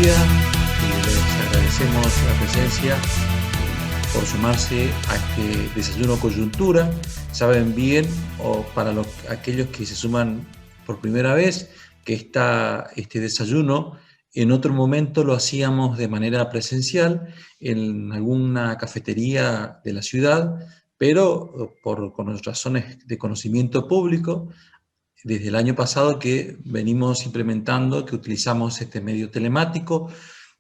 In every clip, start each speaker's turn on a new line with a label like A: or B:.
A: día. Les agradecemos la presencia por sumarse a este desayuno coyuntura. Saben bien, o para aquellos que se suman por primera vez, que este desayuno en otro momento lo hacíamos de manera presencial en alguna cafetería de la ciudad, pero con razones de conocimiento público, desde el año pasado que venimos implementando, que utilizamos este medio telemático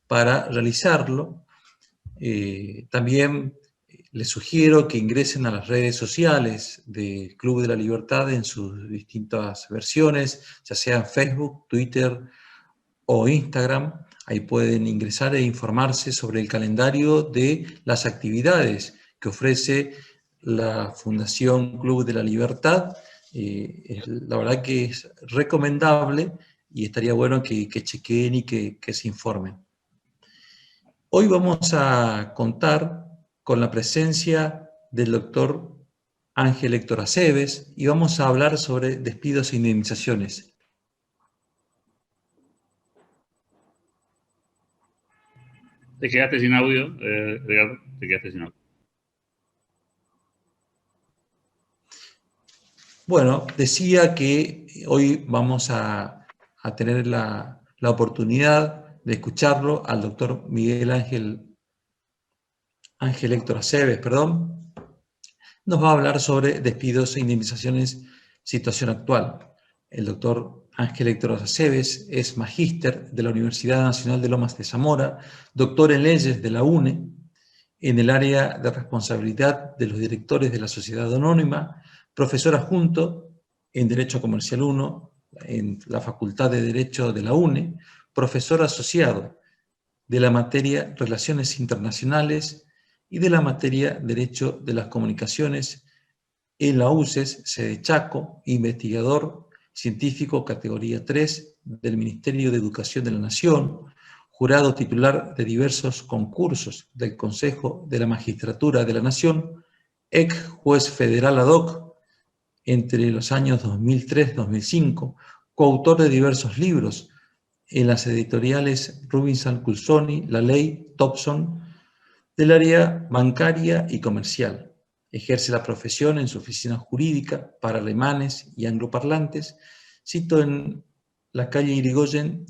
A: para realizarlo. También les sugiero que ingresen a las redes sociales del Club de la Libertad en sus distintas versiones, ya sea en Facebook, Twitter o Instagram. Ahí pueden ingresar e informarse sobre el calendario de las actividades que ofrece la Fundación Club de la Libertad. La verdad que es recomendable y estaría bueno que chequeen y que se informen. Hoy vamos a contar con la presencia del doctor Ángel Héctor Aceves y vamos a hablar sobre despidos e indemnizaciones.
B: Te quedaste sin audio, Edgardo, te quedaste sin audio.
A: Bueno, decía que hoy vamos a tener la oportunidad de escucharlo al doctor Miguel Ángel Héctor Aceves, perdón. Nos va a hablar sobre despidos e indemnizaciones, situación actual. El doctor Ángel Héctor Aceves es magíster de la Universidad Nacional de Lomas de Zamora, doctor en leyes de la UNE, en el área de responsabilidad de los directores de la sociedad anónima, profesor adjunto en Derecho Comercial 1, en la Facultad de Derecho de la UNE, profesor asociado de la materia Relaciones Internacionales y de la materia Derecho de las Comunicaciones en la UCES, sede Chaco, investigador científico categoría 3 del Ministerio de Educación de la Nación, jurado titular de diversos concursos del Consejo de la Magistratura de la Nación, ex juez federal ad hoc entre los años 2003-2005, coautor de diversos libros en las editoriales Robinson Crusoe, La Ley, Thompson, del área bancaria y comercial. Ejerce la profesión en su oficina jurídica para alemanes y angloparlantes, sito en la calle Irigoyen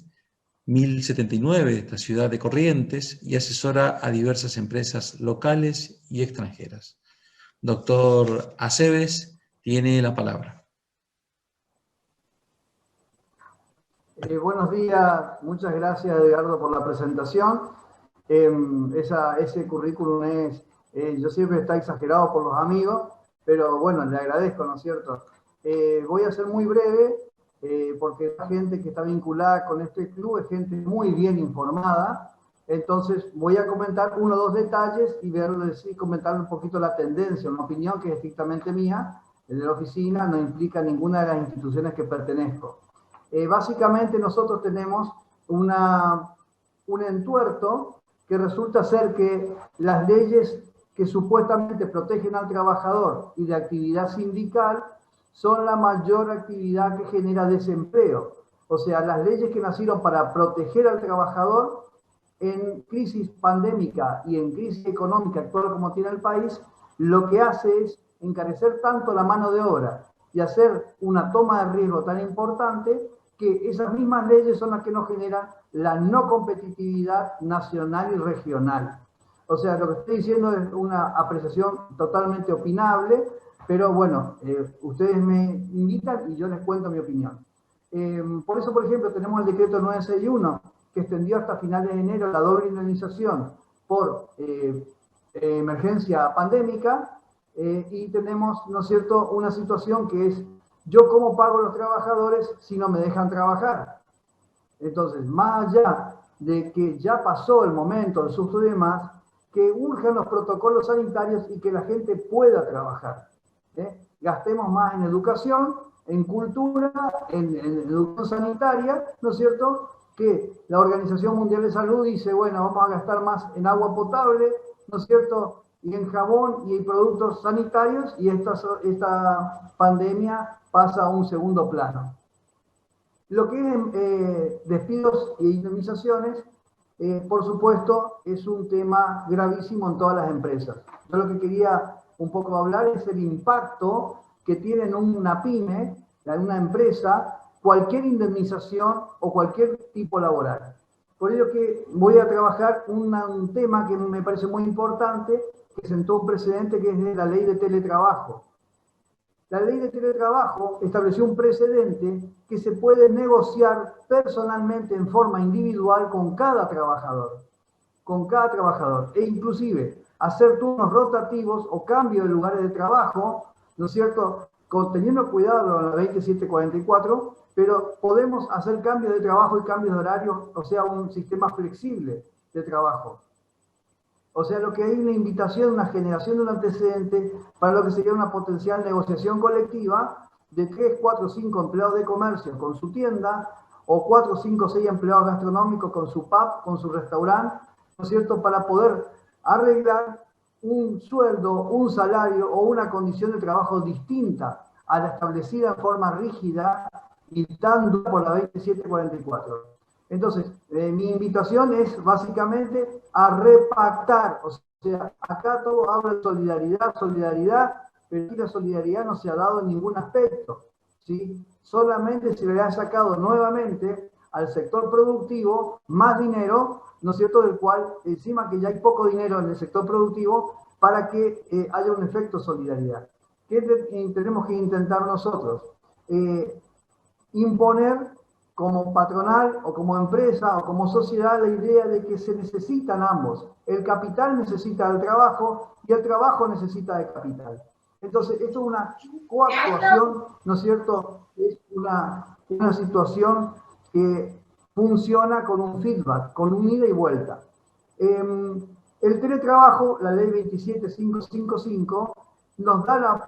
A: 1079 de esta ciudad de Corrientes, y asesora a diversas empresas locales y extranjeras. Doctor Aceves, tiene la palabra.
C: Buenos días, muchas gracias Edgardo por la presentación. Ese currículum yo siempre está exagerado por los amigos, pero bueno, le agradezco, ¿no es cierto? Voy a ser muy breve, porque la gente que está vinculada con este club es gente muy bien informada, entonces voy a comentar uno o dos detalles y comentar un poquito la tendencia, una opinión que es estrictamente mía, de la oficina, no implica ninguna de las instituciones que pertenezco. Básicamente nosotros tenemos un entuerto que resulta ser que las leyes que supuestamente protegen al trabajador y de actividad sindical son la mayor actividad que genera desempleo. O sea, las leyes que nacieron para proteger al trabajador en crisis pandémica y en crisis económica actual como tiene el país, lo que hace es encarecer tanto la mano de obra y hacer una toma de riesgo tan importante que esas mismas leyes son las que nos generan la no competitividad nacional y regional. O sea, lo que estoy diciendo es una apreciación totalmente opinable, pero bueno, ustedes me invitan y yo les cuento mi opinión. Por eso, por ejemplo, tenemos el decreto 961, que extendió hasta finales de enero la doble indemnización por emergencia pandémica, y tenemos, ¿no es cierto?, una situación que es: ¿yo cómo pago a los trabajadores si no me dejan trabajar? Entonces, más allá de que ya pasó el momento, el susto y demás, que urjan los protocolos sanitarios y que la gente pueda trabajar. Gastemos más en educación, en cultura, en educación sanitaria, ¿no es cierto?, que la Organización Mundial de Salud dice, bueno, vamos a gastar más en agua potable, ¿no es cierto?, y en jabón y en productos sanitarios, y esta pandemia pasa a un segundo plano. Lo que es despidos e indemnizaciones por supuesto, es un tema gravísimo en todas las empresas. Yo lo que quería un poco hablar es el impacto que tiene en una pyme, en una empresa, cualquier indemnización o cualquier tipo laboral. Por ello que voy a trabajar un tema que me parece muy importante, que sentó un precedente, que es de la ley de teletrabajo. La ley de teletrabajo estableció un precedente que se puede negociar personalmente en forma individual con cada trabajador, e inclusive hacer turnos rotativos o cambio de lugares de trabajo, ¿no es cierto?, teniendo cuidado con la 2744, pero podemos hacer cambios de trabajo y cambios de horario, o sea, un sistema flexible de trabajo. O sea, lo que hay una invitación, una generación de un antecedente para lo que sería una potencial negociación colectiva de 3, 4, 5 empleados de comercio con su tienda, o 4, 5, 6 empleados gastronómicos con su pub, con su restaurante, ¿no es cierto?, para poder arreglar un sueldo, un salario o una condición de trabajo distinta a la establecida en forma rígida y dando por la 2744. Entonces, mi invitación es básicamente a repactar, o sea, acá todo habla de solidaridad, pero aquí la solidaridad no se ha dado en ningún aspecto, ¿sí? Solamente se le ha sacado nuevamente al sector productivo más dinero, ¿no es cierto?, del cual, encima que ya hay poco dinero en el sector productivo, para que haya un efecto solidaridad. ¿Qué tenemos que intentar nosotros? Imponer como patronal o como empresa o como sociedad la idea de que se necesitan ambos. El capital necesita del trabajo y el trabajo necesita de capital. Entonces, esto es una coactuación, ¿no es cierto? Es una situación que funciona con un feedback, con un ida y vuelta. El teletrabajo, la ley 27555, nos da la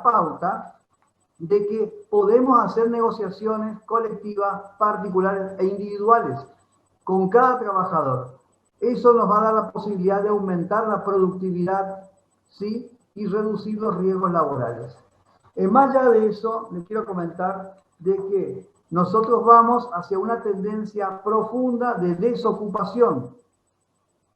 C: pauta de que podemos hacer negociaciones colectivas, particulares e individuales con cada trabajador. Eso nos va a dar la posibilidad de aumentar la productividad, ¿sí?, y reducir los riesgos laborales. Más allá de eso, les quiero comentar de que nosotros vamos hacia una tendencia profunda de desocupación.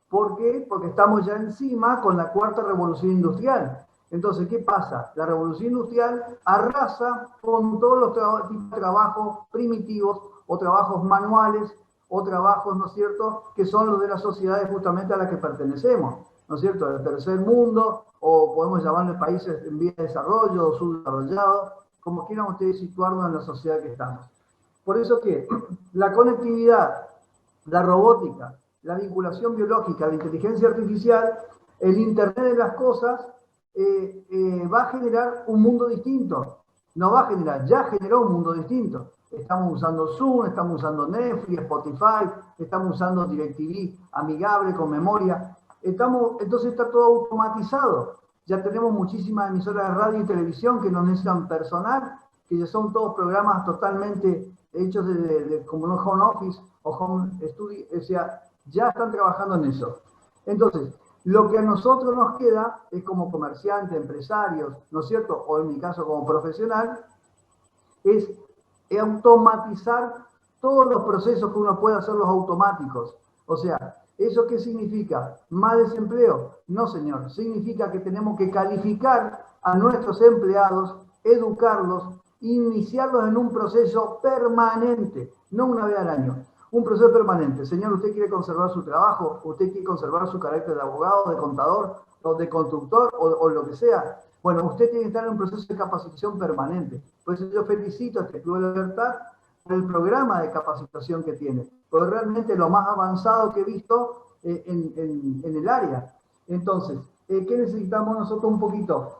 C: ¿Por qué? Porque estamos ya encima con la cuarta revolución industrial. Entonces, ¿qué pasa? La revolución industrial arrasa con todos los tipos de trabajos primitivos o trabajos manuales o trabajos, ¿no es cierto?, que son los de las sociedades justamente a las que pertenecemos, ¿no es cierto?, del tercer mundo, o podemos llamarle países en vía de desarrollo o subdesarrollados, como quieran ustedes situarnos en la sociedad que estamos. Por eso que la conectividad, la robótica, la vinculación biológica, la inteligencia artificial, el Internet de las cosas, va a generar un mundo distinto. No va a generar, ya generó un mundo distinto. Estamos usando Zoom, estamos usando Netflix, Spotify, estamos usando DirecTV amigable, con memoria. Entonces está todo automatizado. Ya tenemos muchísimas emisoras de radio y televisión que no necesitan personal, que ya son todos programas totalmente hechos como un home office o home studio, o sea, ya están trabajando en eso. Entonces, lo que a nosotros nos queda es como comerciantes, empresarios, ¿no es cierto?, o en mi caso como profesional, es automatizar todos los procesos que uno puede hacerlos automáticos. O sea, ¿eso qué significa? ¿Más desempleo? No, señor. Significa que tenemos que calificar a nuestros empleados, educarlos, iniciarlos en un proceso permanente, no una vez al año. Un proceso permanente. Señor, ¿usted quiere conservar su trabajo? ¿Usted quiere conservar su carácter de abogado, de contador, o de constructor, o lo que sea? Bueno, usted tiene que estar en un proceso de capacitación permanente. Por eso yo felicito a este Club de la Libertad por el programa de capacitación que tiene. Porque realmente lo más avanzado que he visto en el área. Entonces, ¿qué necesitamos nosotros un poquito?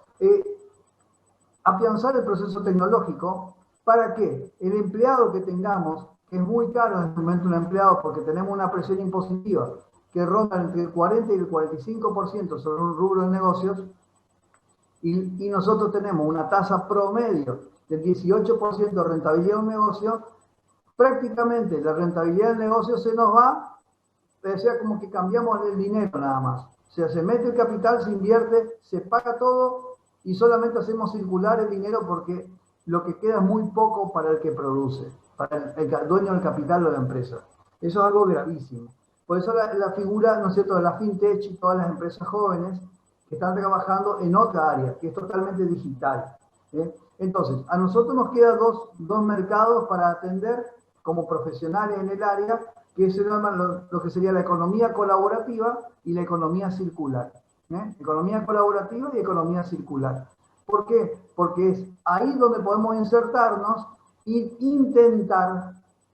C: Afianzar el proceso tecnológico para que el empleado que tengamos, que es muy caro en este momento un empleado porque tenemos una presión impositiva que ronda entre el 40 y el 45% sobre un rubro de negocios, y nosotros tenemos una tasa promedio del 18% de rentabilidad de un negocio, prácticamente la rentabilidad del negocio se nos va, o sea, como que cambiamos el dinero nada más. O sea, se mete el capital, se invierte, se paga todo y solamente hacemos circular el dinero porque lo que queda es muy poco para el que produce, para el dueño del capital o la empresa. Eso es algo gravísimo. Por eso la figura, ¿no es cierto?, de la fintech y todas las empresas jóvenes que están trabajando en otra área, que es totalmente digital. Entonces, a nosotros nos quedan dos mercados para atender como profesionales en el área, que se llaman lo que sería la economía colaborativa y la economía circular. Economía colaborativa y economía circular. ¿Por qué? Porque es ahí donde podemos insertarnos e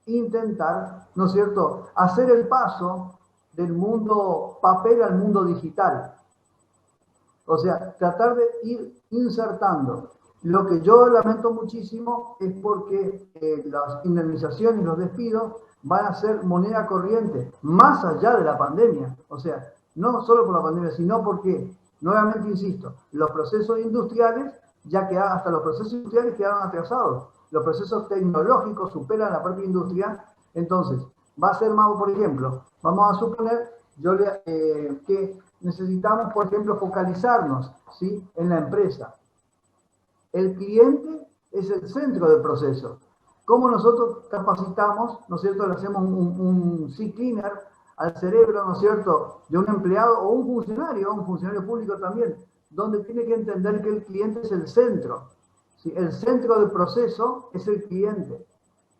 C: intentar, ¿no es cierto?, hacer el paso del mundo papel al mundo digital. O sea, tratar de ir insertando. Lo que yo lamento muchísimo es porque las indemnizaciones y los despidos van a ser moneda corriente, más allá de la pandemia. O sea, no solo por la pandemia, sino porque, nuevamente insisto, los procesos industriales, ya que hasta los procesos industriales quedaron atrasados. Los procesos tecnológicos superan la propia industria. Entonces, va a ser más, por ejemplo, vamos a suponer que necesitamos, por ejemplo, focalizarnos, ¿sí?, en la empresa. El cliente es el centro del proceso. ¿Cómo nosotros capacitamos, ¿no es cierto?, le hacemos un sea cleaner al cerebro, ¿no es cierto?, de un empleado o un funcionario público también, donde tiene que entender que el cliente es el centro. ¿Sí? El centro del proceso es el cliente.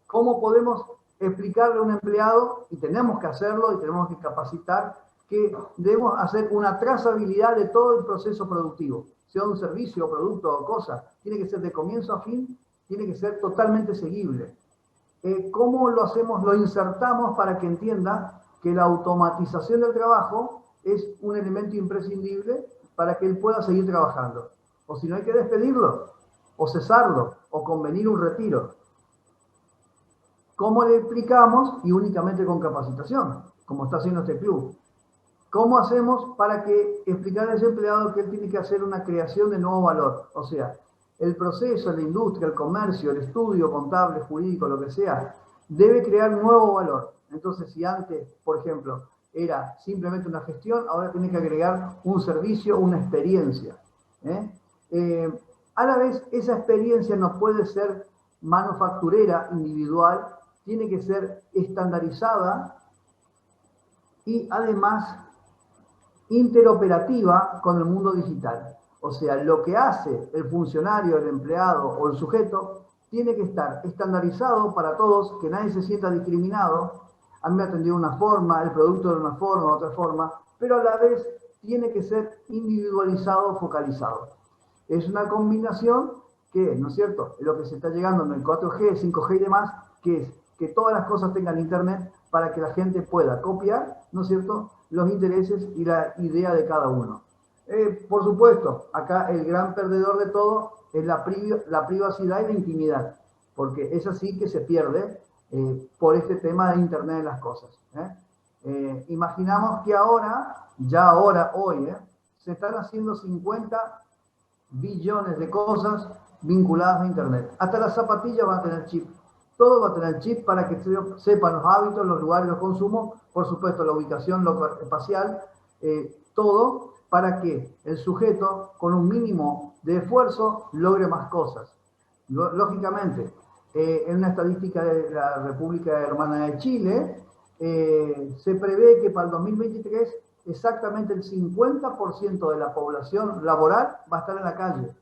C: ¿Cómo podemos explicarle a un empleado, y tenemos que hacerlo, y tenemos que capacitar, que debemos hacer una trazabilidad de todo el proceso productivo, sea un servicio, producto o cosa, tiene que ser de comienzo a fin, tiene que ser totalmente seguible. ¿Cómo lo hacemos? Lo insertamos para que entienda que la automatización del trabajo es un elemento imprescindible para que él pueda seguir trabajando. O si no, hay que despedirlo, o cesarlo, o convenir un retiro. ¿Cómo le explicamos? Y únicamente con capacitación, como está haciendo este club. ¿Cómo hacemos para que explicarle a ese empleado que él tiene que hacer una creación de nuevo valor? O sea, el proceso, la industria, el comercio, el estudio contable, jurídico, lo que sea, debe crear nuevo valor. Entonces, si antes, por ejemplo, era simplemente una gestión, ahora tiene que agregar un servicio, una experiencia. A la vez, esa experiencia no puede ser manufacturera, individual, tiene que ser estandarizada y además interoperativa con el mundo digital. O sea, lo que hace el funcionario, el empleado o el sujeto tiene que estar estandarizado para todos, que nadie se sienta discriminado. A mí me atendió de una forma, el producto de una forma, otra forma, pero a la vez tiene que ser individualizado, focalizado. Es una combinación que, ¿no es cierto?, es lo que se está llegando en el 4G, 5G y demás, que es que todas las cosas tengan internet para que la gente pueda copiar, ¿no es cierto?, los intereses y la idea de cada uno. Por supuesto, acá el gran perdedor de todo es la privacidad y la intimidad, porque es así que se pierde por este tema de Internet de las cosas. Imaginamos que hoy, se están haciendo 50 billones de cosas vinculadas a Internet. Hasta las zapatillas van a tener chip. Todo va a tener chip para que sepan los hábitos, los lugares, los consumos, por supuesto la ubicación espacial, todo para que el sujeto con un mínimo de esfuerzo logre más cosas. Lógicamente, en una estadística de la República Hermana de Chile, se prevé que para el 2023 exactamente el 50% de la población laboral va a estar en la calle.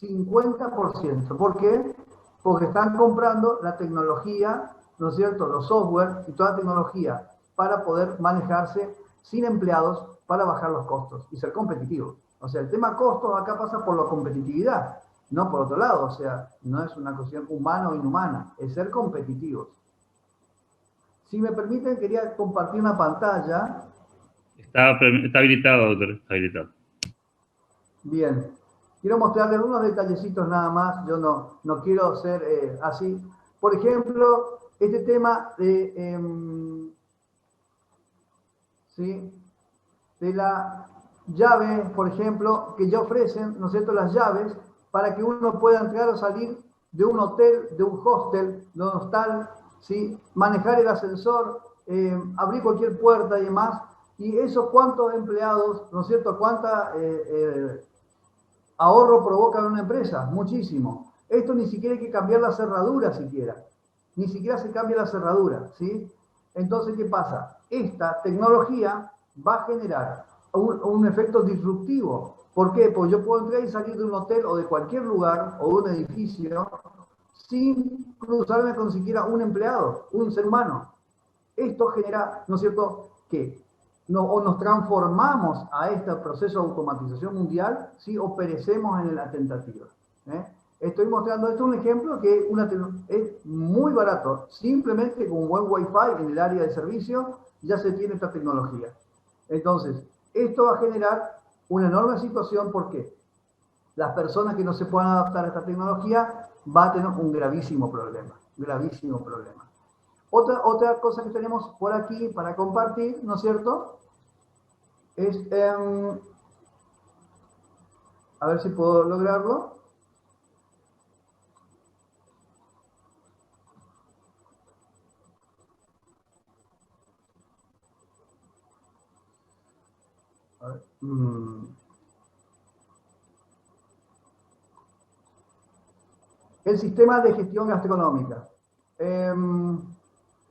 C: 50%. ¿Por qué? Porque están comprando la tecnología, ¿no es cierto?, los software y toda la tecnología para poder manejarse sin empleados para bajar los costos y ser competitivos. O sea, el tema costos acá pasa por la competitividad, no por otro lado. O sea, no es una cuestión humana o inhumana, es ser competitivos. Si me permiten, quería compartir una pantalla.
B: Está habilitado, doctor, está habilitado.
C: Bien. Quiero mostrarles unos detallecitos nada más. Yo no quiero ser así. Por ejemplo, este tema de, ¿sí?, de la llave, por ejemplo, que ya ofrecen, ¿no es cierto?, las llaves para que uno pueda entrar o salir de un hotel, de un hostel, de un hostal, ¿sí?, manejar el ascensor, abrir cualquier puerta y demás. Y eso, ¿cuántos empleados, ¿no es cierto?, cuánta ahorro provoca en una empresa? Muchísimo. Esto ni siquiera hay que cambiar la cerradura siquiera. Ni siquiera se cambia la cerradura, ¿sí? Entonces, ¿qué pasa? Esta tecnología va a generar un efecto disruptivo. ¿Por qué? Pues yo puedo entrar y salir de un hotel o de cualquier lugar o de un edificio sin cruzarme con siquiera un empleado, un ser humano. Esto genera, ¿no es cierto?, que o nos transformamos a este proceso de automatización mundial, ¿sí?, o perecemos en la tentativa. Estoy mostrando esto un ejemplo que es muy barato. Simplemente con un buen Wi-Fi en el área de servicio ya se tiene esta tecnología. Entonces, esto va a generar una enorme situación porque las personas que no se puedan adaptar a esta tecnología van a tener un gravísimo problema. Gravísimo problema. Otra cosa que tenemos por aquí para compartir, ¿no es cierto? Es, a ver si puedo lograrlo. A ver, el sistema de gestión gastronómica.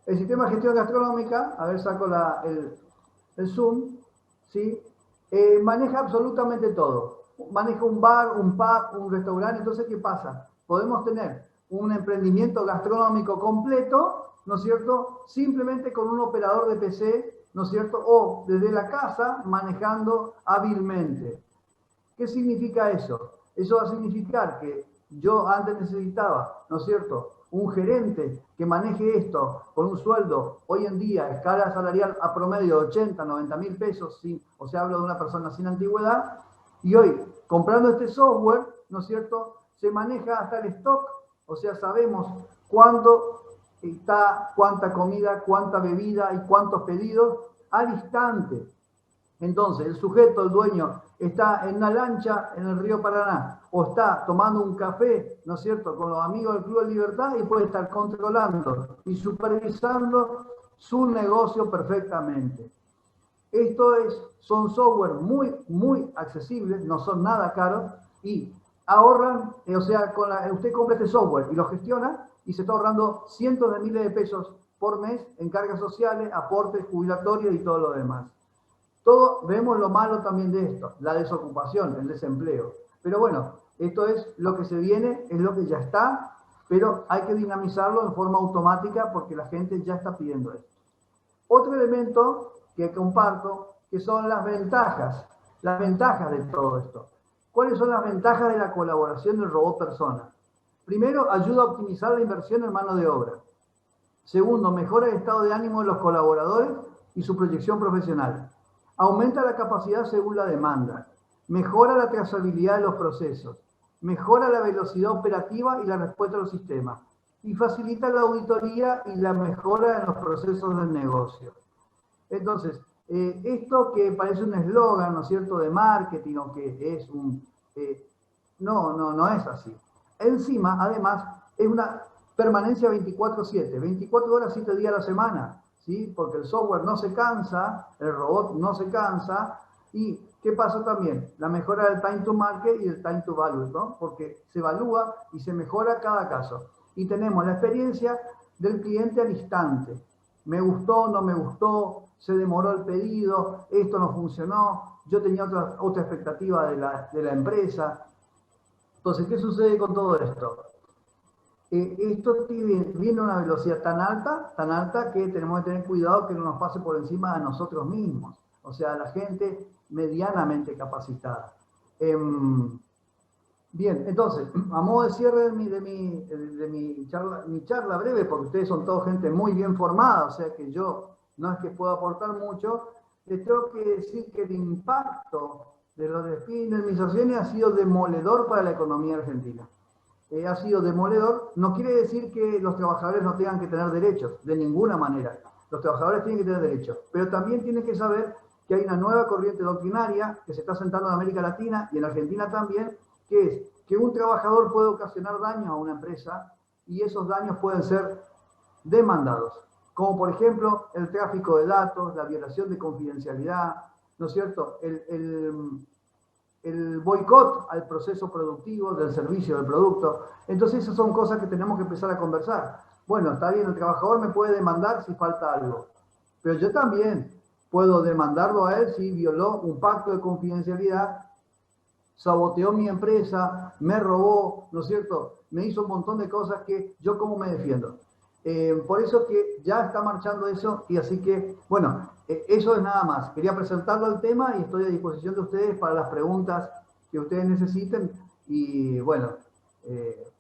C: El sistema de gestión gastronómica, a ver, saco el Zoom, ¿sí? Maneja absolutamente todo. Maneja un bar, un pub, un restaurante. Entonces, ¿qué pasa? Podemos tener un emprendimiento gastronómico completo, ¿no es cierto?, simplemente con un operador de PC, ¿no es cierto?, o desde la casa manejando hábilmente. ¿Qué significa eso? Eso va a significar que yo antes necesitaba, ¿no es cierto?, un gerente que maneje esto con un sueldo, hoy en día, escala salarial a promedio de 80, 90 mil pesos, ¿sí? O sea, hablo de una persona sin antigüedad, y hoy, comprando este software, ¿no es cierto?, se maneja hasta el stock, o sea, sabemos cuándo está, cuánta comida, cuánta bebida y cuántos pedidos al instante. Entonces, el sujeto, el dueño, está en una lancha en el río Paraná o está tomando un café, ¿no es cierto?, con los amigos del Club de Libertad y puede estar controlando y supervisando su negocio perfectamente. Son software muy, muy accesibles, no son nada caros y ahorran, o sea, usted compra este software y lo gestiona y se está ahorrando cientos de miles de pesos por mes en cargas sociales, aportes jubilatorios y todo lo demás. Vemos lo malo también de esto, la desocupación, el desempleo. Pero bueno, esto es lo que se viene, es lo que ya está, pero hay que dinamizarlo en forma automática porque la gente ya está pidiendo esto. Otro elemento que comparto, que son las ventajas de todo esto. ¿Cuáles son las ventajas de la colaboración del robot persona? Primero, ayuda a optimizar la inversión en mano de obra. Segundo, mejora el estado de ánimo de los colaboradores y su proyección profesional. Aumenta la capacidad según la demanda, mejora la trazabilidad de los procesos, mejora la velocidad operativa y la respuesta a los sistemas, y facilita la auditoría y la mejora en los procesos del negocio. Entonces, esto que parece un eslogan, ¿no es cierto?, de marketing o que es no es así. Encima, además, es una permanencia 24/7, 24 horas, 7 días a la semana. ¿Sí? Porque el software no se cansa, el robot no se cansa. ¿Y qué pasa también? La mejora del time to market y del time to value, ¿no? Porque se evalúa y se mejora cada caso. Y tenemos la experiencia del cliente al instante. Me gustó, no me gustó, se demoró el pedido, esto no funcionó, yo tenía otra expectativa de la empresa. Entonces, ¿qué sucede con todo esto? Esto viene a una velocidad tan alta que tenemos que tener cuidado que no nos pase por encima de nosotros mismos, o sea, la gente medianamente capacitada. Bien, entonces, a modo de cierre de mi charla breve, porque ustedes son toda gente muy bien formada, o sea que yo no es que pueda aportar mucho, les tengo que decir que el impacto de los despidos y indemnizaciones ha sido demoledor para la economía argentina. Ha sido demoledor. No quiere decir que los trabajadores no tengan que tener derechos, de ninguna manera. Los trabajadores tienen que tener derechos, pero también tienen que saber que hay una nueva corriente doctrinaria que se está sentando en América Latina y en Argentina también, que es que un trabajador puede ocasionar daños a una empresa y esos daños pueden ser demandados, como por ejemplo el tráfico de datos, la violación de confidencialidad, ¿no es cierto?, el boicot al proceso productivo, del servicio, del producto. Entonces esas son cosas que tenemos que empezar a conversar. Bueno, está bien, el trabajador me puede demandar si falta algo, pero yo también puedo demandarlo a él si violó un pacto de confidencialidad, saboteó mi empresa, me robó, ¿no es cierto? Me hizo un montón de cosas que yo cómo me defiendo. Por eso que ya está marchando eso y así que, bueno, eso es nada más. Quería presentarlo al tema y estoy a disposición de ustedes para las preguntas que ustedes necesiten y bueno,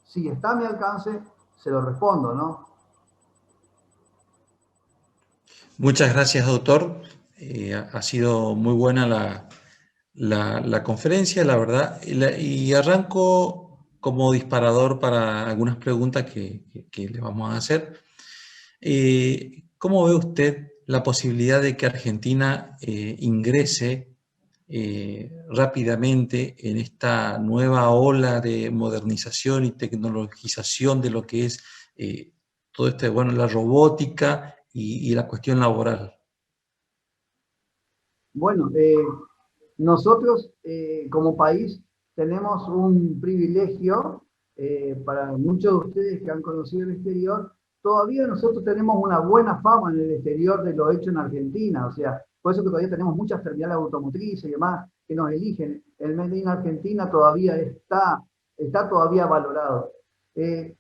C: si está a mi alcance, se lo respondo, ¿no?
A: Muchas gracias, doctor. Ha sido muy buena la conferencia, la verdad. Y arranco como disparador para algunas preguntas que le vamos a hacer. ¿Cómo ve usted la posibilidad de que Argentina ingrese rápidamente en esta nueva ola de modernización y tecnologización de lo que es todo este, bueno, la robótica y la cuestión laboral?
C: Bueno, nosotros como país tenemos un privilegio para muchos de ustedes que han conocido el exterior. Todavía nosotros tenemos una buena fama en el exterior de lo hecho en Argentina, o sea, por eso que todavía tenemos muchas terminales automotrices y demás que nos eligen. El Made in Argentina todavía está todavía valorado.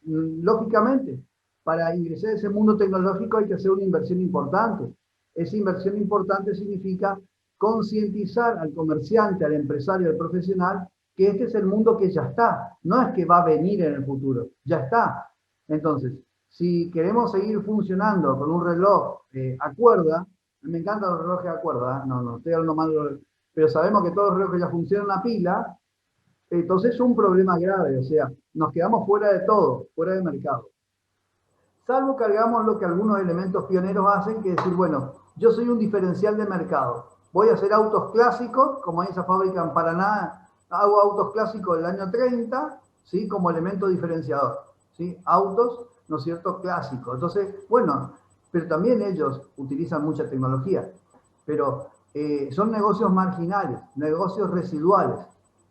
C: Lógicamente, para ingresar a ese mundo tecnológico hay que hacer una inversión importante. Esa inversión importante significa concientizar al comerciante, al empresario, al profesional, que este es el mundo que ya está, no es que va a venir en el futuro, ya está. Entonces, si queremos seguir funcionando con un reloj a cuerda, me encantan los relojes a cuerda, no estoy hablando mal, pero sabemos que todos los relojes ya funcionan a pila, entonces es un problema grave, o sea, nos quedamos fuera de todo, fuera de mercado. Salvo que hagamos lo que algunos elementos pioneros hacen, que es decir, bueno, yo soy un diferencial de mercado. Voy a hacer autos clásicos, como hay esa fábrica en Paraná, hago autos clásicos del año 30, ¿sí? Como elemento diferenciador, ¿sí? Autos, ¿no es cierto?, clásicos. Entonces, bueno, pero también ellos utilizan mucha tecnología, pero son negocios marginales, negocios residuales.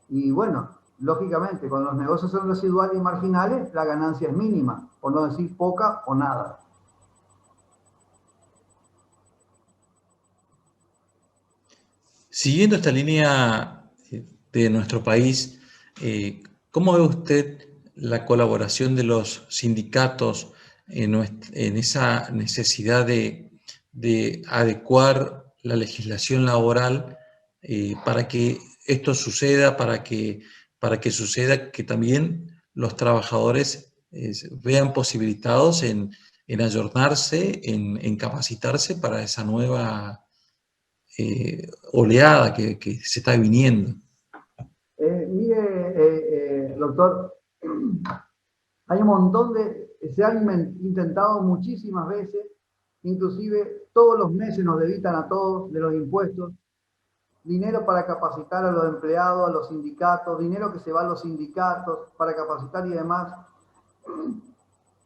C: Y bueno, lógicamente, cuando los negocios son residuales y marginales, la ganancia es mínima, por no decir poca o nada.
A: Siguiendo esta línea de nuestro país, ¿cómo ve usted la colaboración de los sindicatos en esa necesidad de adecuar la legislación laboral para que esto suceda, para que suceda que también los trabajadores vean posibilitados en ayornarse, en capacitarse para esa nueva oleada que se está viniendo?
C: Mire, doctor, hay un montón se han intentado muchísimas veces, inclusive todos los meses nos debitan a todos de los impuestos, dinero para capacitar a los empleados, a los sindicatos, dinero que se va a los sindicatos para capacitar y demás.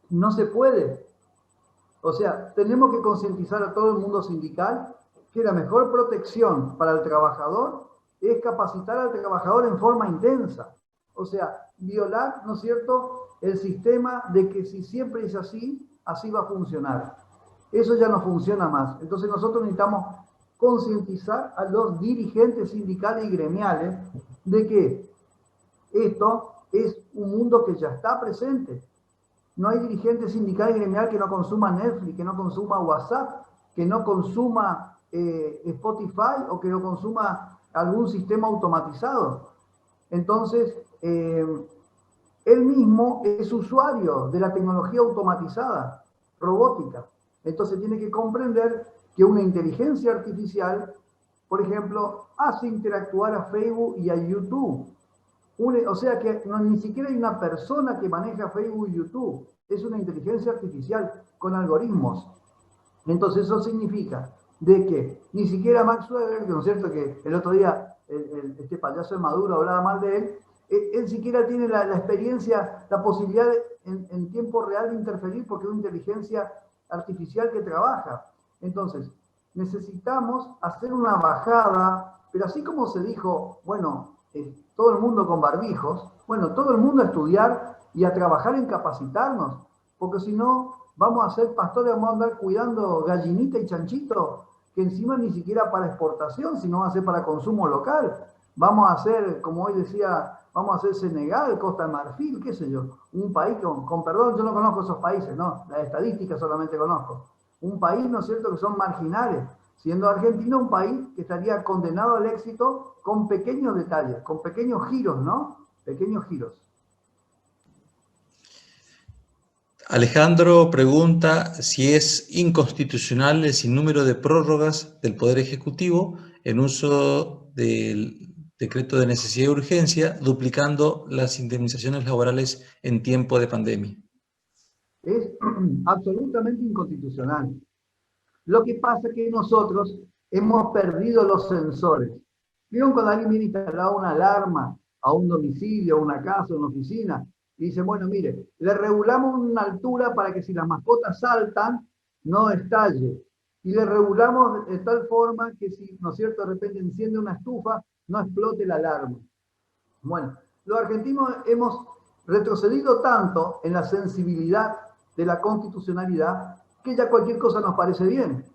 C: No se puede. O sea, tenemos que concientizar a todo el mundo sindical que la mejor protección para el trabajador es capacitar al trabajador en forma intensa. O sea, violar, ¿no es cierto?, el sistema de que si siempre es así, así va a funcionar. Eso ya no funciona más. Entonces nosotros necesitamos concientizar a los dirigentes sindicales y gremiales de que esto es un mundo que ya está presente. No hay dirigente sindical y gremial que no consuma Netflix, que no consuma WhatsApp, que no consuma Spotify o que no consuma algún sistema automatizado. Entonces, él mismo es usuario de la tecnología automatizada, robótica. Entonces tiene que comprender que una inteligencia artificial, por ejemplo, hace interactuar a Facebook y a YouTube. O sea que ni siquiera hay una persona que maneja Facebook y YouTube. Es una inteligencia artificial con algoritmos. Entonces eso significa de que ni siquiera Max Weber, ¿no es cierto?, que el otro día este payaso de Maduro hablaba mal de él, él siquiera tiene la experiencia, la posibilidad en tiempo real de interferir porque es una inteligencia artificial que trabaja. Entonces, necesitamos hacer una bajada, pero así como se dijo, bueno, todo el mundo con barbijos, bueno, todo el mundo a estudiar y a trabajar en capacitarnos, porque si no, Vamos a ser pastores, vamos a andar cuidando gallinita y chanchito, que encima ni siquiera para exportación, sino va a ser para consumo local. Vamos a hacer, como hoy decía, vamos a hacer Senegal, Costa de Marfil, qué sé yo, un país con perdón, yo no conozco esos países, no, las estadísticas solamente conozco. Un país, ¿no es cierto?, que son marginales, siendo Argentina un país que estaría condenado al éxito con pequeños detalles, con pequeños giros, ¿no? Pequeños giros.
A: Alejandro pregunta si es inconstitucional el sinnúmero de prórrogas del Poder Ejecutivo en uso del decreto de necesidad y urgencia, duplicando las indemnizaciones laborales en tiempo de pandemia.
C: Es absolutamente inconstitucional. Lo que pasa es que nosotros hemos perdido los sensores. ¿Vieron cuando alguien viene instalado una alarma a un domicilio, a una casa, a una oficina? Y dice, bueno, mire, le regulamos una altura para que si las mascotas saltan, no estalle. Y le regulamos de tal forma que si, ¿no es cierto?, de repente enciende una estufa, no explote la alarma. Bueno, los argentinos hemos retrocedido tanto en la sensibilidad de la constitucionalidad que ya cualquier cosa nos parece bien.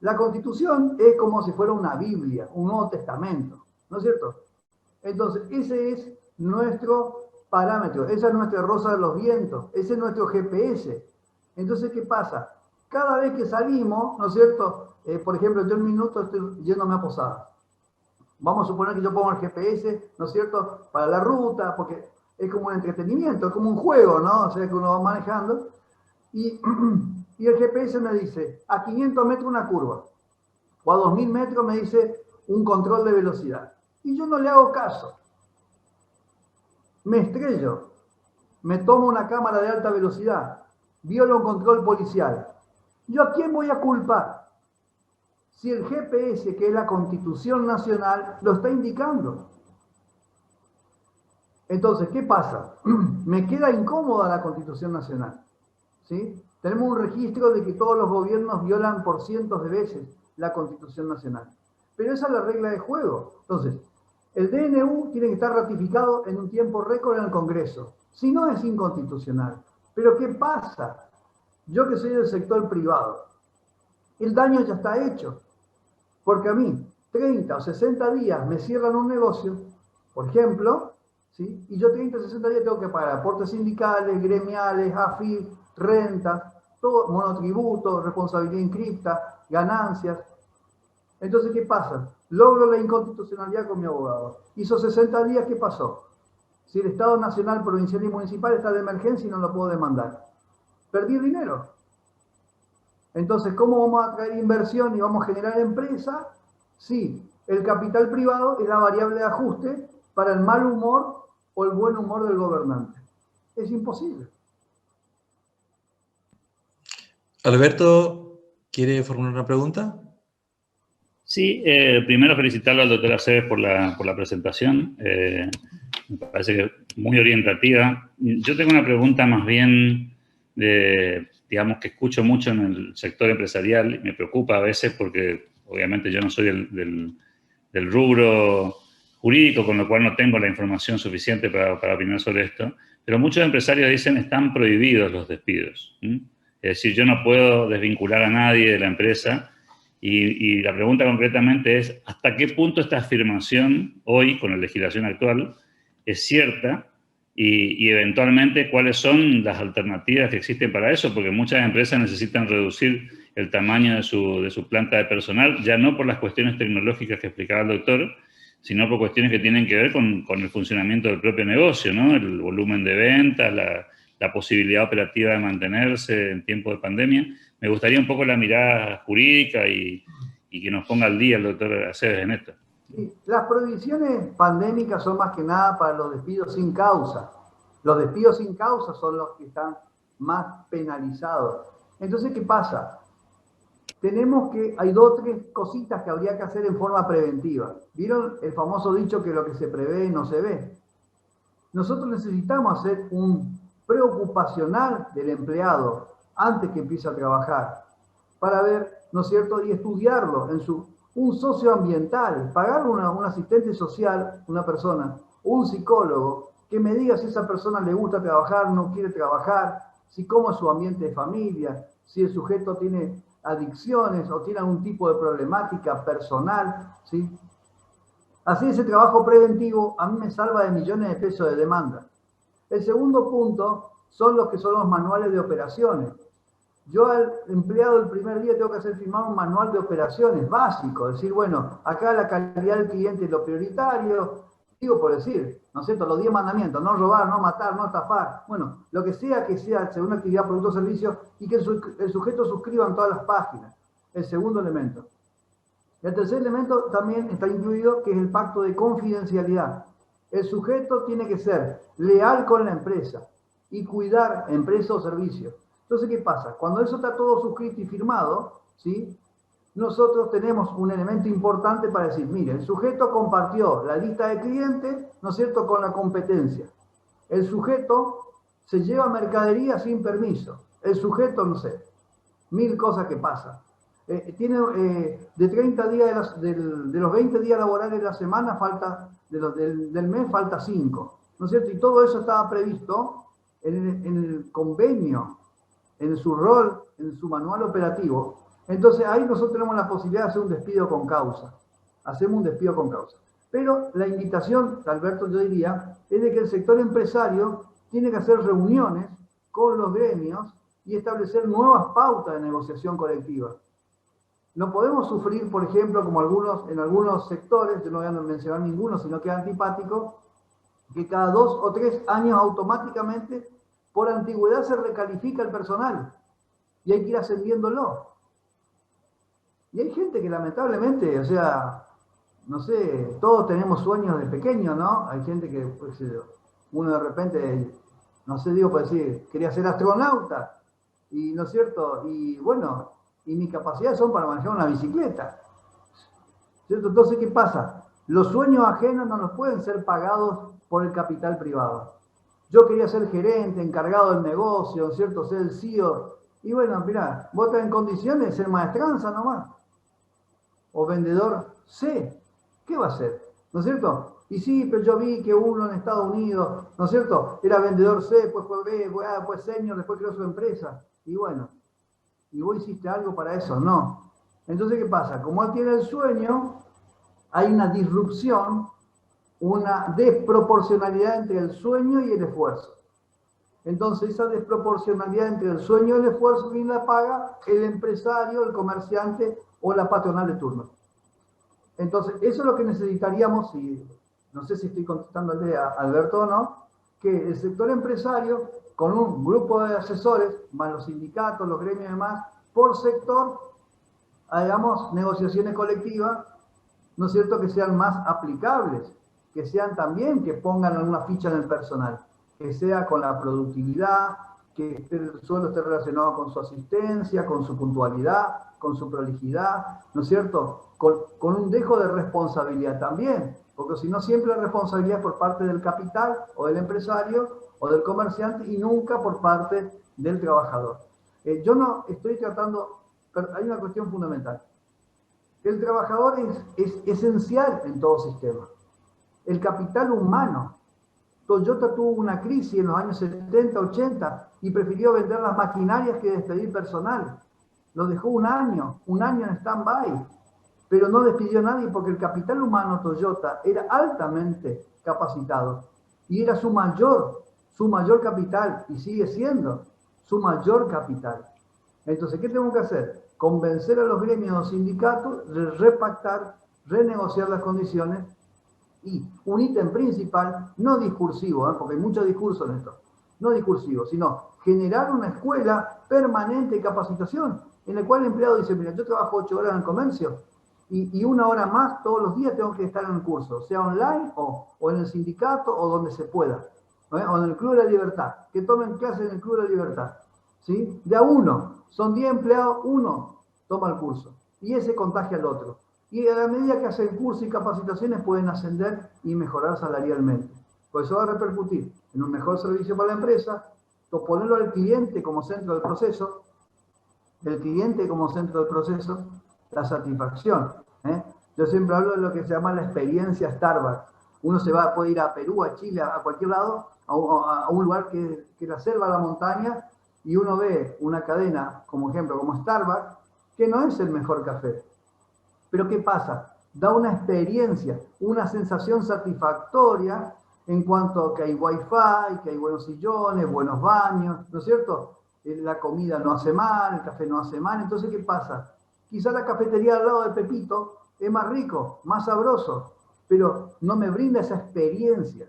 C: La Constitución es como si fuera una Biblia, un Nuevo Testamento, ¿no es cierto? Entonces, ese es nuestro parámetro, esa es nuestra rosa de los vientos, ese es nuestro GPS. Entonces, ¿qué pasa? Cada vez que salimos, ¿no es cierto? Por ejemplo, yo en un minuto estoy yéndome a Posada. Vamos a suponer que yo pongo el GPS, ¿no es cierto?, para la ruta, porque es como un entretenimiento, es como un juego, ¿no? O sea, que uno va manejando. Y el GPS me dice, a 500 metros una curva, o a 2000 metros me dice un control de velocidad. Y yo no le hago caso. Me estrello, me tomo una cámara de alta velocidad, violo un control policial. ¿Yo a quién voy a culpar? Si el GPS, que es la Constitución Nacional, lo está indicando. Entonces, ¿qué pasa? Me queda incómoda la Constitución Nacional, ¿sí? Tenemos un registro de que todos los gobiernos violan por cientos de veces la Constitución Nacional. Pero esa es la regla de juego. Entonces, el DNU tiene que estar ratificado en un tiempo récord en el Congreso. Si no, es inconstitucional. Pero ¿qué pasa? Yo que soy del sector privado, el daño ya está hecho. Porque a mí, 30 o 60 días me cierran un negocio, por ejemplo, ¿sí? Y yo 30 o 60 días tengo que pagar aportes sindicales, gremiales, AFIP, rentas, todo, monotributo, responsabilidad inscripta, ganancias. Entonces, ¿qué pasa? Logro la inconstitucionalidad con mi abogado. Hizo 60 días, ¿qué pasó? Si el Estado Nacional, Provincial y Municipal está de emergencia y no lo puedo demandar. Perdí el dinero. Entonces, ¿cómo vamos a traer inversión y vamos a generar empresa? Sí, el capital privado es la variable de ajuste para el mal humor o el buen humor del gobernante. Es imposible.
A: Alberto, ¿quiere formular una pregunta?
B: Sí, primero felicitarlo al doctor Aceves por la presentación. Me parece que es muy orientativa. Yo tengo una pregunta más bien digamos, que escucho mucho en el sector empresarial y me preocupa a veces porque obviamente yo no soy del rubro jurídico, con lo cual no tengo la información suficiente para opinar sobre esto, pero muchos empresarios dicen están prohibidos los despidos. Es decir, yo no puedo desvincular a nadie de la empresa y la pregunta concretamente es ¿hasta qué punto esta afirmación hoy, con la legislación actual, es cierta? Y eventualmente, ¿cuáles son las alternativas que existen para eso? Porque muchas empresas necesitan reducir el tamaño de su planta de personal, ya no por las cuestiones tecnológicas que explicaba el doctor, sino por cuestiones que tienen que ver con el funcionamiento del propio negocio, ¿no? El volumen de ventas, la posibilidad operativa de mantenerse en tiempo de pandemia. Me gustaría un poco la mirada jurídica y que nos ponga al día el doctor Aceves en esto.
C: Sí, las prohibiciones pandémicas son más que nada para los despidos sin causa. Los despidos sin causa son los que están más penalizados. Entonces, ¿qué pasa? Hay 2 o 3 cositas que habría que hacer en forma preventiva. ¿Vieron el famoso dicho que lo que se prevé no se ve? Nosotros necesitamos hacer un preocupacional del empleado antes que empiece a trabajar para ver, ¿no es cierto?, y estudiarlo en un socioambiental, pagar un asistente social, una persona, un psicólogo, que me diga si a esa persona le gusta trabajar, no quiere trabajar, si cómo es su ambiente de familia, si el sujeto tiene adicciones o tiene algún tipo de problemática personal, ¿sí? Así ese trabajo preventivo a mí me salva de millones de pesos de demanda. El segundo punto son los que son los manuales de operaciones. Yo al empleado el primer día tengo que hacer firmar un manual de operaciones básico, decir, bueno, acá la calidad del cliente es lo prioritario, digo por decir, ¿no es cierto? Los 10 mandamientos, no robar, no matar, no estafar, bueno, lo que sea según actividad, producto o servicio, y que el sujeto suscriba en todas las páginas. El segundo elemento. El tercer elemento también está incluido, que es el pacto de confidencialidad. El sujeto tiene que ser leal con la empresa y cuidar empresa o servicio. Entonces, ¿qué pasa? Cuando eso está todo suscrito y firmado, ¿sí? Nosotros tenemos un elemento importante para decir, mire, el sujeto compartió la lista de clientes, ¿no es cierto?, con la competencia. El sujeto se lleva mercadería sin permiso. El sujeto, no sé, 1000 cosas que pasan. Tiene de 30 días, de los 20 días laborales de la semana, falta, del mes falta 5, ¿no es cierto? Y todo eso estaba previsto en el convenio, en su rol, en su manual operativo. Entonces ahí nosotros tenemos la posibilidad de hacer un despido con causa. Hacemos un despido con causa. Pero la invitación, Alberto, yo diría, es de que el sector empresario tiene que hacer reuniones con los gremios y establecer nuevas pautas de negociación colectiva. No podemos sufrir, por ejemplo, como en algunos sectores, yo no voy a mencionar ninguno, sino que es antipático, que cada 2 o 3 años automáticamente, por antigüedad, se recalifica el personal y hay que ir ascendiéndolo. Y hay gente que lamentablemente, o sea, no sé, todos tenemos sueños de pequeño, ¿no? Hay gente que, pues, uno de repente, no sé, digo, pues decir, quería ser astronauta, y no es cierto, y bueno, y mis capacidades son para manejar una bicicleta, ¿cierto? Entonces, ¿qué pasa? Los sueños ajenos no nos pueden ser pagados por el capital privado. Yo quería ser gerente, encargado del negocio, ¿cierto? Ser el CEO. Y bueno, mirá, vos estás en condiciones de ser maestranza nomás. O vendedor C. ¿Qué va a ser? ¿No es cierto? Y sí, pero yo vi que uno en Estados Unidos, ¿no es cierto? Era vendedor C, después fue B, después senior, después creó su empresa. Y bueno, ¿y vos hiciste algo para eso? No. Entonces, ¿qué pasa? Como él tiene el sueño, hay una disrupción, una desproporcionalidad entre el sueño y el esfuerzo. Entonces, esa desproporcionalidad entre el sueño y el esfuerzo, ¿quién la paga? El empresario, el comerciante o la patronal de turno. Entonces, eso es lo que necesitaríamos, y no sé si estoy contestándole a Alberto o no, que el sector empresario, con un grupo de asesores, más los sindicatos, los gremios y demás, por sector, hagamos negociaciones colectivas, ¿no es cierto?, que sean más aplicables, que sean también, que pongan una ficha en el personal, que sea con la productividad, que el sueldo esté relacionado con su asistencia, con su puntualidad, con su prolijidad, ¿no es cierto?, con un dejo de responsabilidad también, porque si no siempre la responsabilidad por parte del capital o del empresario o del comerciante y nunca por parte del trabajador. Yo no estoy tratando, pero hay una cuestión fundamental. El trabajador es esencial en todo sistema. El capital humano. Toyota tuvo una crisis en los años 70, 80 y prefirió vender las maquinarias que despedir personal. Lo dejó un año en stand-by, pero no despidió a nadie porque el capital humano Toyota era altamente capacitado y era su mayor capital y sigue siendo su mayor capital. Entonces, ¿qué tenemos que hacer? Convencer a los gremios, a los sindicatos de repactar, renegociar las condiciones y un ítem principal, no discursivo, porque hay mucho discurso en esto, no discursivo, sino generar una escuela permanente de capacitación en la cual el empleado dice, mira, yo trabajo 8 horas en el comercio y 1 hora más todos los días tengo que estar en el curso, sea online o en el sindicato o donde se pueda, o en el Club de la Libertad, que tomen clases en el Club de la Libertad. ¿Sí? De a uno, son 10 empleados, uno toma el curso y ese contagia al otro. Y a la medida que hacen cursos y capacitaciones pueden ascender y mejorar salarialmente. Pues eso va a repercutir en un mejor servicio para la empresa, ponerlo al cliente como centro del proceso, la satisfacción. Yo siempre hablo de lo que se llama la experiencia Starbucks. Uno puede ir a Perú, a Chile, a cualquier lado, a un lugar que la selva, la montaña, y uno ve una cadena, como ejemplo, como Starbucks, que no es el mejor café. Pero ¿qué pasa? Da una experiencia, una sensación satisfactoria en cuanto a que hay wifi, que hay buenos sillones, buenos baños, ¿no es cierto? La comida no hace mal, el café no hace mal. Entonces, ¿qué pasa? Quizá la cafetería al lado de Pepito es más rico, más sabroso, pero no me brinda esa experiencia.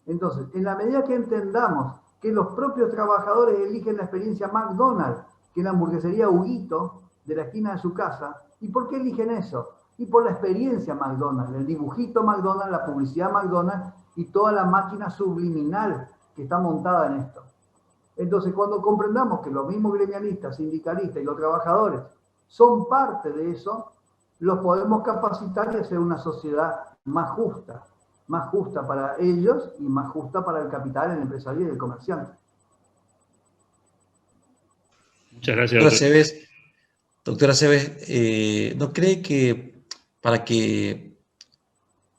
C: Entonces, en la medida que entendamos que los propios trabajadores eligen la experiencia McDonald's, que la hamburguesería Huguito de la esquina de su casa, ¿y por qué eligen eso? Y por la experiencia McDonald's, el dibujito McDonald's, la publicidad McDonald's y toda la máquina subliminal que está montada en esto. Entonces, cuando comprendamos que los mismos gremialistas, sindicalistas y los trabajadores son parte de eso, los podemos capacitar y hacer una sociedad más justa para ellos y más justa para el capital, el empresario y el comerciante.
B: Muchas gracias,
A: Doctora Aceves, ¿no cree que para que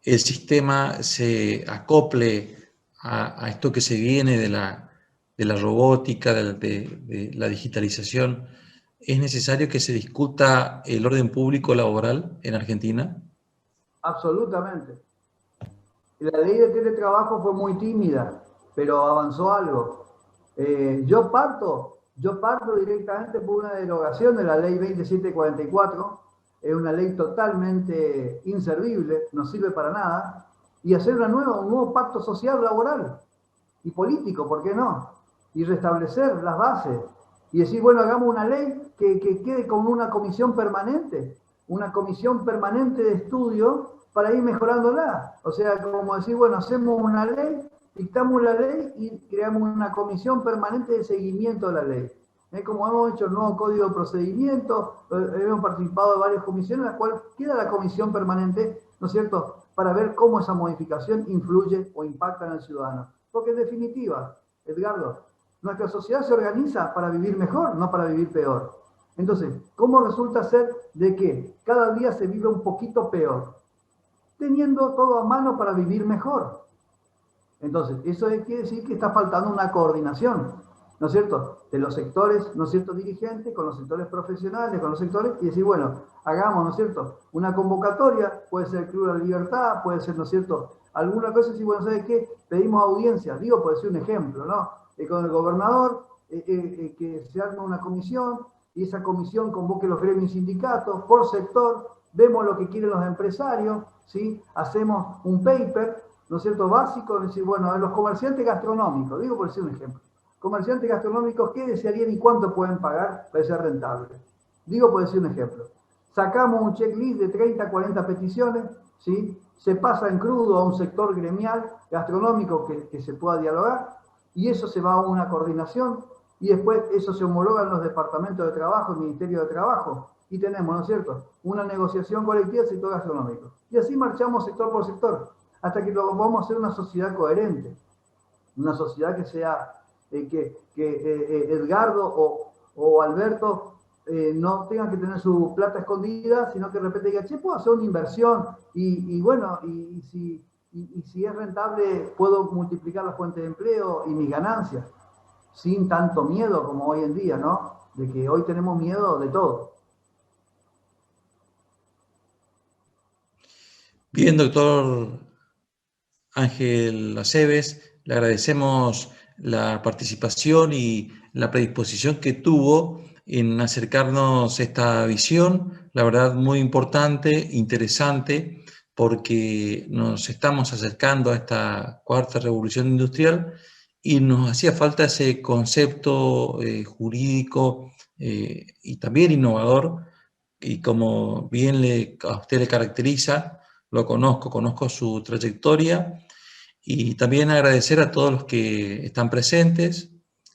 A: el sistema se acople a esto que se viene de la robótica, de la digitalización, es necesario que se discuta el orden público laboral en Argentina?
C: Absolutamente. La ley de teletrabajo fue muy tímida, pero avanzó algo. Yo parto directamente por una derogación de la ley 2744, es una ley totalmente inservible, no sirve para nada, y hacer un nuevo pacto social, laboral y político, ¿por qué no? Y restablecer las bases y decir, bueno, hagamos una ley que quede como una comisión permanente de estudio para ir mejorándola. O sea, como decir, bueno, hacemos una ley, dictamos la ley y creamos una comisión permanente de seguimiento de la ley. Como hemos hecho el nuevo Código de Procedimiento, hemos participado de varias comisiones en las cuales queda la comisión permanente, ¿no es cierto?, para ver cómo esa modificación influye o impacta en el ciudadano. Porque en definitiva, Edgardo, nuestra sociedad se organiza para vivir mejor, no para vivir peor. Entonces, ¿cómo resulta ser de que cada día se vive un poquito peor? Teniendo todo a mano para vivir mejor. Entonces, eso quiere decir que está faltando una coordinación, ¿no es cierto?, de los sectores, ¿no es cierto?, dirigentes, con los sectores profesionales, con los sectores, y decir, bueno, hagamos, ¿no es cierto?, una convocatoria, puede ser el Club de la Libertad, puede ser, ¿no es cierto?, alguna cosa, y bueno, ¿sabes qué? Pedimos audiencia, digo, puede ser un ejemplo, ¿no?, con el gobernador, que se arma una comisión, y esa comisión convoque los gremios y sindicatos, por sector, vemos lo que quieren los empresarios, ¿sí?, hacemos un paper, ¿no es cierto?, básico, es decir, bueno, a los comerciantes gastronómicos, digo por decir un ejemplo, comerciantes gastronómicos, ¿qué desearían y cuánto pueden pagar para ser rentable? Digo por decir un ejemplo. Sacamos un checklist de 30, 40 peticiones, ¿sí?, se pasa en crudo a un sector gremial gastronómico que se pueda dialogar, y eso se va a una coordinación, y después eso se homologa en los departamentos de trabajo, el Ministerio de Trabajo, y tenemos, ¿no es cierto?, una negociación colectiva del sector gastronómico. Y así marchamos sector por sector, hasta que vamos a hacer una sociedad coherente, una sociedad que sea, que Edgardo o Alberto no tengan que tener su plata escondida, sino que de repente digan, che, puedo hacer una inversión, y bueno, y si es rentable, puedo multiplicar la fuente de empleo y mis ganancias, sin tanto miedo como hoy en día, ¿no? De que hoy tenemos miedo de todo.
A: Bien, doctor Ángel Aceves, le agradecemos la participación y la predisposición que tuvo en acercarnos esta visión, la verdad muy importante, interesante, porque nos estamos acercando a esta cuarta revolución industrial y nos hacía falta ese concepto jurídico y también innovador, y como bien a usted le caracteriza, lo conozco su trayectoria, y también agradecer a todos los que están presentes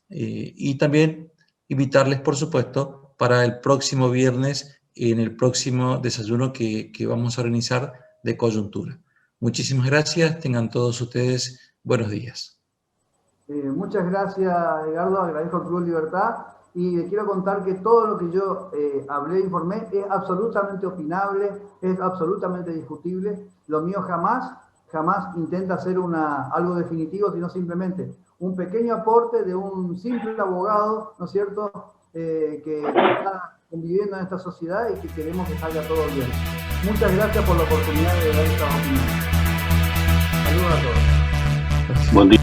A: y también invitarles, por supuesto, para el próximo viernes en el próximo desayuno que vamos a organizar de coyuntura. Muchísimas gracias, tengan todos ustedes buenos días.
C: Muchas gracias, Edgardo, agradezco al Club Libertad y les quiero contar que todo lo que yo hablé, informé, es absolutamente opinable, es absolutamente discutible. Lo mío jamás intenta hacer algo definitivo, sino simplemente un pequeño aporte de un simple abogado, ¿no es cierto?, que está conviviendo en esta sociedad y que queremos que salga todo bien. Muchas gracias por la oportunidad de dar esta opinión. Saludos a todos.
D: Buen día.